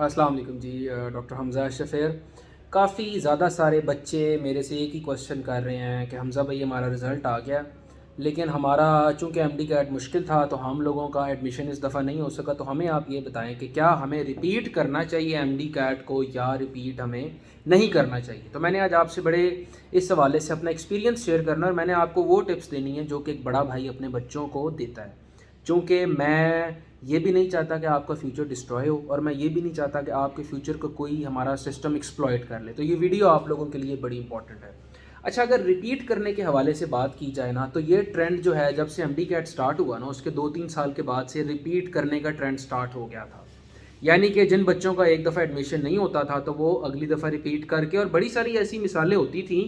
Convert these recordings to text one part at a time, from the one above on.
السلام علیکم جی، ڈاکٹر حمزہ شفیر. کافی زیادہ سارے بچے میرے سے ایک ہی کوشچن کر رہے ہیں کہ حمزہ بھائی ہمارا رزلٹ آ گیا، لیکن ہمارا چونکہ ایم ڈی کیٹ مشکل تھا تو ہم لوگوں کا ایڈمیشن اس دفعہ نہیں ہو سکا. تو ہمیں آپ یہ بتائیں کہ کیا ہمیں ریپیٹ کرنا چاہیے ایم ڈی کیٹ کو یا ریپیٹ ہمیں نہیں کرنا چاہیے. تو میں نے آج آپ سے بڑے اس حوالے سے اپنا ایکسپیرینس شیئر کرنا اور میں نے آپ کو وہ ٹپس دینی ہے جو کہ ایک بڑا بھائی اپنے بچوں کو دیتا ہے. چونکہ میں یہ بھی نہیں چاہتا کہ آپ کا فیوچر ڈسٹروائے ہو، اور میں یہ بھی نہیں چاہتا کہ آپ کے فیوچر کو کوئی ہمارا سسٹم ایکسپلائٹ کر لے. تو یہ ویڈیو آپ لوگوں کے لیے بڑی امپورٹنٹ ہے. اچھا، اگر ریپیٹ کرنے کے حوالے سے بات کی جائے نا، تو یہ ٹرینڈ جو ہے جب سے ایم ڈی کیٹ سٹارٹ ہوا نا، اس کے 2-3 سال کے بعد سے ریپیٹ کرنے کا ٹرینڈ سٹارٹ ہو گیا تھا. یعنی کہ جن بچوں کا ایک دفعہ ایڈمیشن نہیں ہوتا تھا تو وہ اگلی دفعہ ریپیٹ کر کے، اور بڑی ساری ایسی مثالیں ہوتی تھیں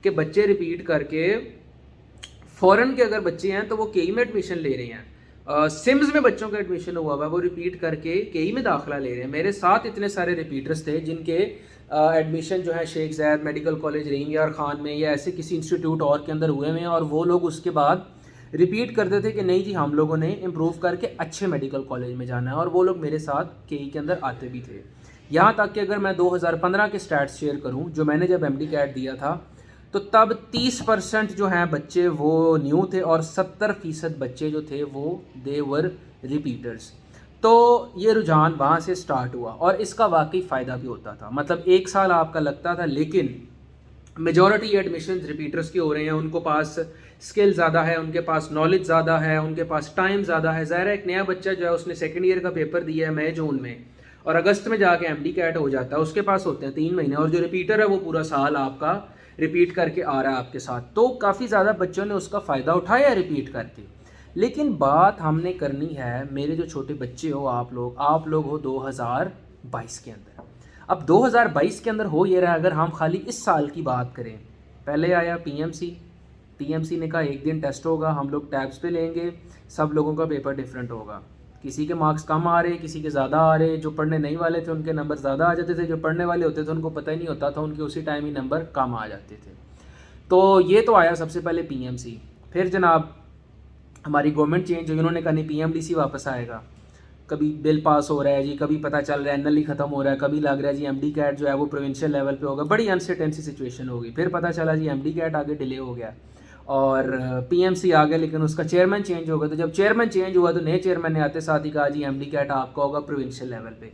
کہ بچے ریپیٹ کر کے فورن کے اگر بچے ہیں تو وہ کے ای میں ایڈمیشن لے رہے ہیں. سمز میں بچوں کا ایڈمیشن ہوا ہوا ہے، وہ ریپیٹ کر کے کے ای میں داخلہ لے رہے ہیں. میرے ساتھ اتنے سارے ریپیٹرز تھے جن کے ایڈمیشن جو ہے شیخ زاید میڈیکل کالج رحیم یار خان میں یا ایسے کسی انسٹیٹیوٹ اور کے اندر ہوئے ہیں، اور وہ لوگ اس کے بعد ریپیٹ کرتے تھے کہ نہیں جی ہم لوگوں نے امپروو کر کے اچھے میڈیکل کالج میں جانا ہے، اور وہ لوگ میرے ساتھ کے ای کے اندر آتے بھی تھے. یہاں تک کہ اگر میں 2015 کے سٹیٹس شیئر کروں، جو میں نے جب ایم ڈی کیٹ دیا تھا تو تب 30% جو ہیں بچے وہ نیو تھے اور 70% بچے جو تھے وہ دے ور ریپیٹرز. تو یہ رجحان وہاں سے سٹارٹ ہوا، اور اس کا واقعی فائدہ بھی ہوتا تھا. مطلب 1 سال آپ کا لگتا تھا، لیکن میجورٹی ایڈمیشن ریپیٹرز کے ہو رہے ہیں. ان کو پاس اسکل زیادہ ہے، ان کے پاس نالج زیادہ ہے، ان کے پاس ٹائم زیادہ ہے. ظاہر ہے ایک نیا بچہ جو ہے اس نے سیکنڈ ایئر کا پیپر دیا ہے مئی جون میں، اور اگست میں جا کے ایم ڈی کیٹ ہو جاتا ہے. اس کے پاس ہوتے ہیں 3 مہینے، اور جو ریپیٹر ہے وہ پورا سال آپ کا ریپیٹ کر کے آ رہا ہے آپ کے ساتھ. تو کافی زیادہ بچوں نے اس کا فائدہ اٹھایا ہے ریپیٹ کر کے. لیکن بات ہم نے کرنی ہے، میرے جو چھوٹے بچے ہو آپ لوگ ہو 2022 کے اندر. اب 2022 کے اندر ہو یہ رہا ہے، اگر ہم خالی اس سال کی بات کریں، پہلے آیا پی ایم سی نے کہا 1 دن ٹیسٹ ہوگا، ہم لوگ ٹیبس پہ لیں گے، سب لوگوں کا پیپر ڈیفرنٹ ہوگا. کسی کے مارکس کم آ رہے، کسی کے زیادہ آ رہے. جو پڑھنے نہیں والے تھے ان کے نمبر زیادہ آ جاتے تھے، جو پڑھنے والے ہوتے تھے ان کو پتہ ہی نہیں ہوتا تھا، ان کے اسی ٹائم ہی نمبر کم آ جاتے تھے. تو یہ تو آیا سب سے پہلے پی ایم سی. پھر جناب ہماری گورنمنٹ چینج ہوئی، انہوں نے کہا نہیں پی ایم ڈی سی واپس آئے گا. کبھی بل پاس ہو رہا ہے جی، کبھی پتہ چل رہا ہے NLE ختم ہو رہا ہے، کبھی لگ رہا ہے جی ایم ڈی کیٹ جو ہے وہ پروونشل لیول پہ ہوگا. بڑی انسرٹینسی سچویشن ہوگی. پھر پتہ چلا جی ایم ڈی کیٹ آگے ڈیلے ہو گیا اور پی ایم سی آ گیا، لیکن اس کا چیئرمین چینج ہو گیا. تو جب چیئرمین چینج ہوا تو نئے چیئرمین نے آتے ساتھ ہی کہا جی ایم ڈی کیٹ آپ کا ہوگا پروونشل لیول پہ.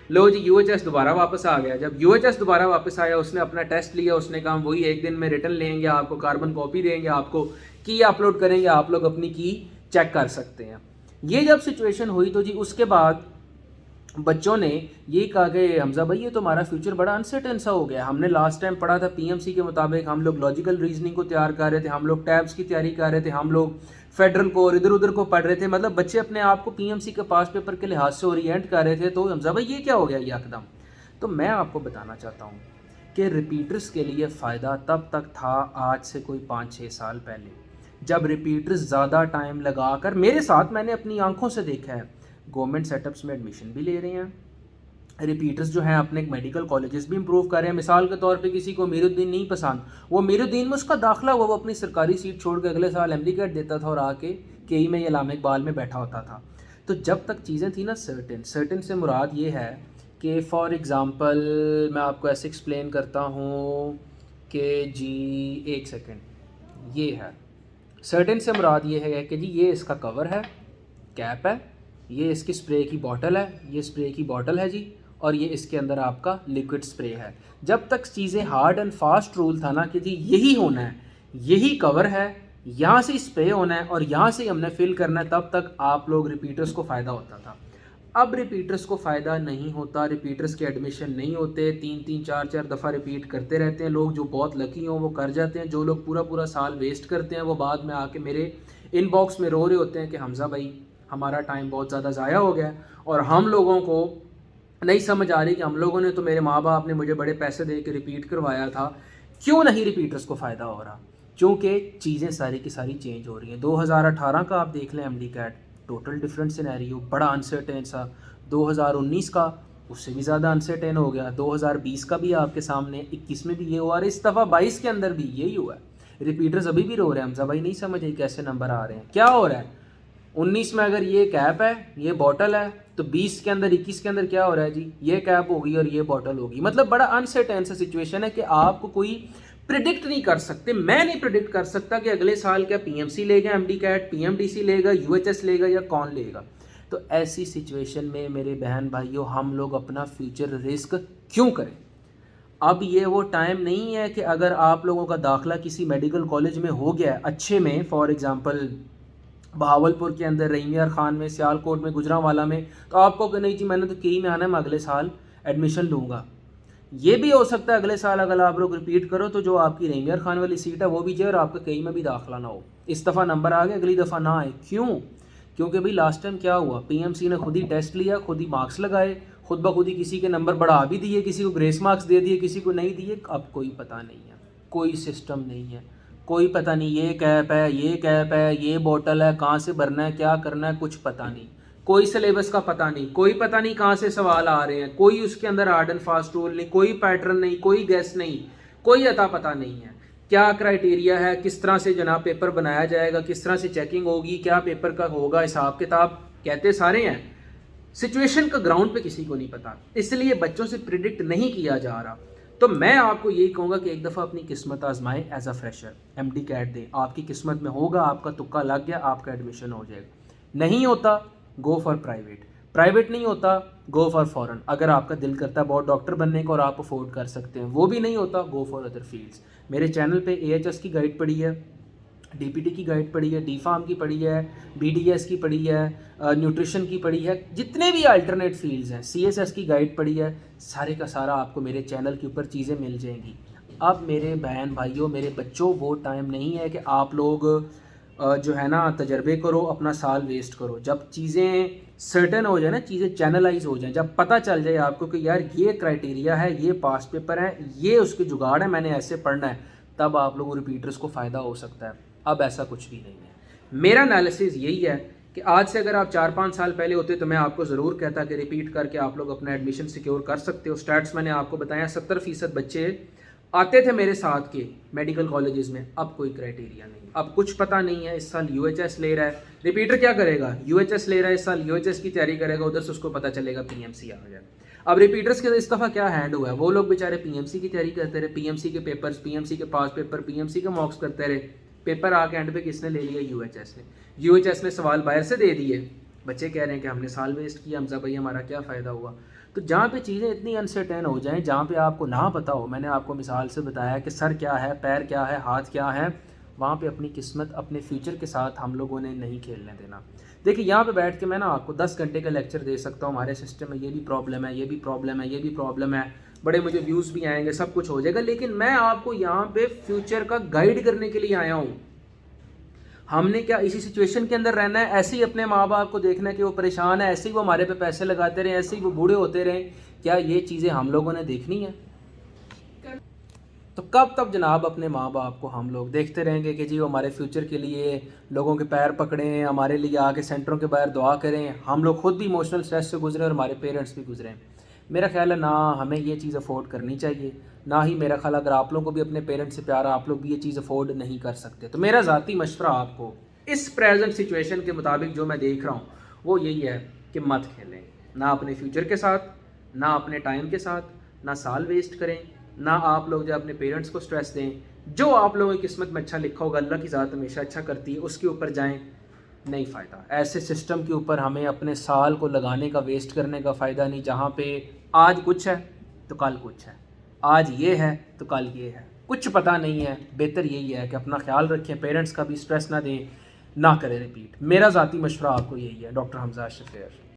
لو جی یو ایچ ایس دوبارہ واپس آ گیا. جب یو ایچ ایس دوبارہ واپس آیا، اس نے اپنا ٹیسٹ لیا، اس نے کہا وہی 1 دن میں ریٹن لیں گے، آپ کو کاربن کاپی دیں گے، آپ کو کی اپلوڈ کریں گے، آپ لوگ اپنی کی چیک کر سکتے ہیں. یہ جب سچویشن ہوئی تو جی اس کے بعد بچوں نے یہ کہا کہ حمزہ بھائی یہ تو ہمارا فیوچر بڑا انسرٹن سا ہو گیا. ہم نے لاسٹ ٹائم پڑھا تھا پی ایم سی کے مطابق، ہم لوگ لاجیکل ریزننگ کو تیار کر رہے تھے، ہم لوگ ٹیبس کی تیاری کر رہے تھے، ہم لوگ فیڈرل کو اور ادھر ادھر کو پڑھ رہے تھے. مطلب بچے اپنے آپ کو پی ایم سی کے پاس پیپر کے لحاظ سے اورینٹ کر رہے تھے. تو حمزہ بھائی یہ کیا ہو گیا یہ اقدام؟ تو میں آپ کو بتانا چاہتا ہوں کہ ریپیٹرز کے لیے فائدہ تب تک تھا آج سے کوئی 5-6 سال پہلے، جب ریپیٹرز زیادہ ٹائم لگا کر، میرے ساتھ میں نے اپنی آنکھوں سے دیکھا ہے، گورنمنٹ سیٹ اپس میں ایڈمیشن بھی لے رہے ہیں. ریپیٹرز جو ہیں اپنے میڈیکل کالجز بھی امپروو کر رہے ہیں. مثال کے طور پہ کسی کو امیر الدین نہیں پسند، وہ امیر الدین میں اس کا داخلہ ہوا، وہ اپنی سرکاری سیٹ چھوڑ کے اگلے سال ایم ڈی کیٹ دیتا تھا اور آ کے کے ای میں یا علامہ اقبال میں بیٹھا ہوتا تھا. تو جب تک چیزیں تھیں نا سرٹن سے مراد یہ ہے کہ فار ایگزامپل میں آپ کو ایسے ایکسپلین کرتا ہوں کہ جی 1 سیکنڈ، یہ ہے سرٹن سے مراد یہ ہے کہ جی یہ اس کا کور ہے، کیپ ہے، یہ اس کی اسپرے کی بوٹل ہے، یہ اسپرے کی بوٹل ہے جی، اور یہ اس کے اندر آپ کا لیکوڈ اسپرے ہے. جب تک چیزیں ہارڈ اینڈ فاسٹ رول تھا نا کہ جی یہی ہونا ہے، یہی کور ہے، یہاں سے اسپرے ہونا ہے اور یہاں سے ہم نے فل کرنا ہے، تب تک آپ لوگ ریپیٹرز کو فائدہ ہوتا تھا. اب ریپیٹرز کو فائدہ نہیں ہوتا، ریپیٹرز کے ایڈمیشن نہیں ہوتے، 3-3 4-4 دفعہ ریپیٹ کرتے رہتے ہیں. لوگ جو بہت لکی ہوں وہ کر جاتے ہیں، جو لوگ پورا سال ویسٹ کرتے ہیں وہ بعد میں آ کے میرے ان باکس میں رو رہے ہوتے ہیں کہ حمزہ بھائی ہمارا ٹائم بہت زیادہ ضائع ہو گیا اور ہم لوگوں کو نہیں سمجھ آ رہی کہ ہم لوگوں نے تو، میرے ماں باپ نے مجھے بڑے پیسے دے کے ریپیٹ کروایا تھا، کیوں نہیں ریپیٹرز کو فائدہ ہو رہا؟ چونکہ چیزیں ساری کی ساری چینج ہو رہی ہیں. 2018 کا آپ دیکھ لیں M D CAT, total different scenario, بڑا انسرٹین سا. 2019 کا اس سے بھی زیادہ انسرٹین ہو گیا. 2020 کا بھی آپ کے سامنے، 21 میں بھی یہ ہوا، اور اس دفعہ 22 کے اندر بھی یہی ہوا ہے. ریپیٹرز ابھی بھی رو رہے ہیں حمزہ بھائی نہیں سمجھ آئی کیسے نمبر آ رہے ہیں، کیا ہو رہا ہے؟ 19 میں اگر یہ کیپ ہے یہ بوٹل ہے تو 20 کے اندر 21 کے اندر کیا ہو رہا ہے جی, یہ کیپ ہوگی اور یہ بوٹل ہوگی. مطلب بڑا انسرٹین سا سچویشن ہے کہ آپ کو کوئی پریڈکٹ نہیں کر سکتے. میں نہیں پریڈکٹ کر سکتا کہ اگلے سال کیا پی ایم سی لے گا, M D CAT, P M D C لے گا, یو ایچ ایس لے گا, یا کون لے گا. تو ایسی سچویشن میں میرے بہن بھائیوں ہم لوگ اپنا فیوچر رسک کیوں کریں؟ اب یہ وہ ٹائم نہیں ہے کہ اگر آپ لوگوں کا داخلہ کسی میڈیکل کالج میں ہو گیا ہے اچھے میں, فار ایگزامپل بہاولپور کے اندر, رحیم یار خان میں, سیالکوٹ میں, گجرانوالہ میں, تو آپ کو کہ نہیں جی میں نے تو کئی میں آنا ہے, میں اگلے سال ایڈمیشن لوں گا. یہ بھی ہو سکتا ہے اگلے سال اگر آپ لوگ ریپیٹ کرو تو جو آپ کی رحیم یار خان والی سیٹ ہے وہ بھی جائے اور آپ کا کئی میں بھی داخلہ نہ ہو. اس دفعہ نمبر آ گیا, اگلی دفعہ نہ آئے. کیوں؟ کیونکہ بھائی لاسٹ ٹائم کیا ہوا, پی ایم سی نے خود ہی ٹیسٹ لیا, خود ہی مارکس لگائے, خود بخود ہی کسی کے نمبر بڑھا بھی دیے, کسی کو گریس مارکس دے دیے, کسی کو نہیں دیے. اب کوئی پتہ نہیں ہے, کوئی سسٹم نہیں ہے, کوئی پتہ نہیں یہ کیپ ہے, یہ کیپ ہے, یہ بوٹل ہے, کہاں سے بھرنا ہے, کیا کرنا ہے, کچھ پتہ نہیں. کوئی سلیبس کا پتہ نہیں, کوئی پتہ نہیں کہاں سے سوال آ رہے ہیں, کوئی اس کے اندر ہارڈ اینڈ فاسٹ رول نہیں, کوئی پیٹرن نہیں, کوئی گیس نہیں, کوئی عطا پتہ نہیں ہے. کیا کرائٹیریا ہے, کس طرح سے جناب پیپر بنایا جائے گا, کس طرح سے چیکنگ ہوگی, کیا پیپر کا ہوگا حساب کتاب, کہتے سارے ہیں. سچویشن کا گراؤنڈ پہ کسی کو نہیں پتا, اس لیے بچوں سے پریڈکٹ نہیں کیا جا رہا. تو میں آپ کو یہی کہوں گا کہ ایک دفعہ اپنی قسمت آزمائیں as a fresher, M D CAT دیں, آپ کی قسمت میں ہوگا, آپ کا تکا لگ گیا, آپ کا ایڈمیشن ہو جائے گا. نہیں ہوتا گو فار پرائیویٹ, پرائیویٹ نہیں ہوتا گو فار فورن. اگر آپ کا دل کرتا ہے بہت ڈاکٹر بننے کو اور آپ افورڈ کر سکتے ہیں, وہ بھی نہیں ہوتا, گو فار ادر فیلڈس. میرے چینل پہ اے ایچ ایس کی گائیڈ پڑی ہے, ڈی پی ٹی کی گائیڈ پڑی ہے, ڈی فارم کی پڑی ہے, بی ڈی ایس کی پڑی ہے, نیوٹریشن کی پڑی ہے, جتنے بھی الٹرنیٹ فیلڈز ہیں, سی ایس ایس کی گائیڈ پڑی ہے, سارے کا سارا آپ کو میرے چینل کے اوپر چیزیں مل جائیں گی. اب میرے بہن بھائیوں, میرے بچوں, وہ ٹائم نہیں ہے کہ آپ لوگ جو ہے نا تجربے کرو, اپنا سال ویسٹ کرو. جب چیزیں سرٹن ہو جائیں نا, چیزیں چینلائز ہو جائیں, جب پتہ چل جائے آپ کو کہ یار یہ کرائٹیریا ہے, یہ پاس پیپر ہے, یہ اس کے جگاڑ ہے, میں نے ایسے پڑھنا ہے, تب آپ لوگوں ریپیٹرز کو فائدہ ہو سکتا ہے. اب ایسا کچھ بھی نہیں ہے. میرا انالیسز یہی ہے کہ آج سے اگر آپ 4-5 سال پہلے ہوتے تو میں آپ کو ضرور کہتا کہ ریپیٹ کر کے آپ لوگ اپنا ایڈمیشن سیکیور کر سکتے ہو. سٹیٹس میں نے آپ کو بتایا 70% بچے آتے تھے میرے ساتھ کے میڈیکل کالجز میں. اب کوئی کرائٹیریا نہیں, اب کچھ پتہ نہیں ہے. اس سال یو ایچ ایس لے رہا ہے, ریپیٹر کیا کرے گا, یو ایچ ایس لے رہا ہے اس سال, یو ایچ ایس کی تیاری کرے گا, ادھر سے اس کو پتہ چلے گا پی ایم سی آ گیا. اب ریپیٹرس کے اس دفعہ کیا ہینڈ ہوا ہے, وہ لوگ بیچارے پی ایم سی کی تیاری کرتے رہے, پی ایم سی کے پیپرز, پی ایم سی کے پاس پیپر, پی ایم سی کے مارکس کرتے رہے. پیپر آ کے اینڈ پہ کس نے لے لیا, یو ایچ ایس نے. یو ایچ ایس نے سوال باہر سے دے دیے, بچے کہہ رہے ہیں کہ ہم نے سال ویسٹ کیا, حمزہ بھائی ہمارا کیا فائدہ ہوا. تو جہاں پہ چیزیں اتنی انسرٹین ہو جائیں, جہاں پہ آپ کو نہ پتہ ہو, میں نے آپ کو مثال سے بتایا کہ سر کیا ہے, پیر کیا ہے, ہاتھ کیا ہے, وہاں پہ اپنی قسمت اپنے فیوچر کے ساتھ ہم لوگوں نے نہیں کھیلنے دینا. دیکھیں یہاں پہ بیٹھ کے میں نا آپ کو 10 گھنٹے کا لیکچر دے سکتا ہوں, ہمارے سسٹم میں یہ بھی پرابلم ہے, یہ بھی پرابلم ہے, یہ بھی پرابلم ہے, بڑے مجھے ویوز بھی آئیں گے, سب کچھ ہو جائے گا, لیکن میں آپ کو یہاں پہ فیوچر کا گائیڈ کرنے کے لیے آیا ہوں. ہم نے کیا اسی سچویشن کے اندر رہنا ہے, ایسے ہی اپنے ماں باپ کو دیکھنا ہے کہ وہ پریشان ہے, ایسے ہی وہ ہمارے پہ پیسے لگاتے رہیں, ایسے ہی وہ بوڑھے ہوتے رہیں. کیا یہ چیزیں ہم لوگوں نے دیکھنی ہیں؟ تو کب تک جناب اپنے ماں باپ کو ہم لوگ دیکھتے رہیں گے کہ جی وہ ہمارے فیوچر کے لیے لوگوں کے پیر پکڑیں, ہمارے لیے آ کے سینٹروں کے باہر دعا کریں, ہم لوگ خود بھی ایموشنل اسٹریس سے گزریں اور ہمارے پیرنٹس بھی گزریں. میرا خیال ہے نہ ہمیں یہ چیز افورڈ کرنی چاہیے, نہ ہی میرا خیال اگر آپ لوگوں کو بھی اپنے پیرنٹس سے پیار ہے, آپ لوگ بھی یہ چیز افورڈ نہیں کر سکتے. تو میرا ذاتی مشورہ آپ کو اس پریزنٹ سچویشن کے مطابق جو میں دیکھ رہا ہوں وہ یہی ہے کہ مت کھیلیں, نہ اپنے فیوچر کے ساتھ, نہ اپنے ٹائم کے ساتھ, نہ سال ویسٹ کریں, نہ آپ لوگ جو اپنے پیرنٹس کو سٹریس دیں. جو آپ لوگوں کی قسمت میں اچھا لکھا ہوگا, اللہ کی ذات ہمیشہ اچھا کرتی ہے, اس کے اوپر جائیں. نہیں فائدہ ایسے سسٹم کے اوپر, ہمیں اپنے سال کو لگانے کا, ویسٹ کرنے کا فائدہ نہیں, جہاں پہ آج کچھ ہے تو کل کچھ ہے, آج یہ ہے تو کل یہ ہے, کچھ پتہ نہیں ہے. بہتر یہی ہے کہ اپنا خیال رکھیں, پیرنٹس کا بھی سٹریس نہ دیں, نہ کریں ریپیٹ. میرا ذاتی مشورہ آپ کو یہی ہے. ڈاکٹر حمزہ اشرف.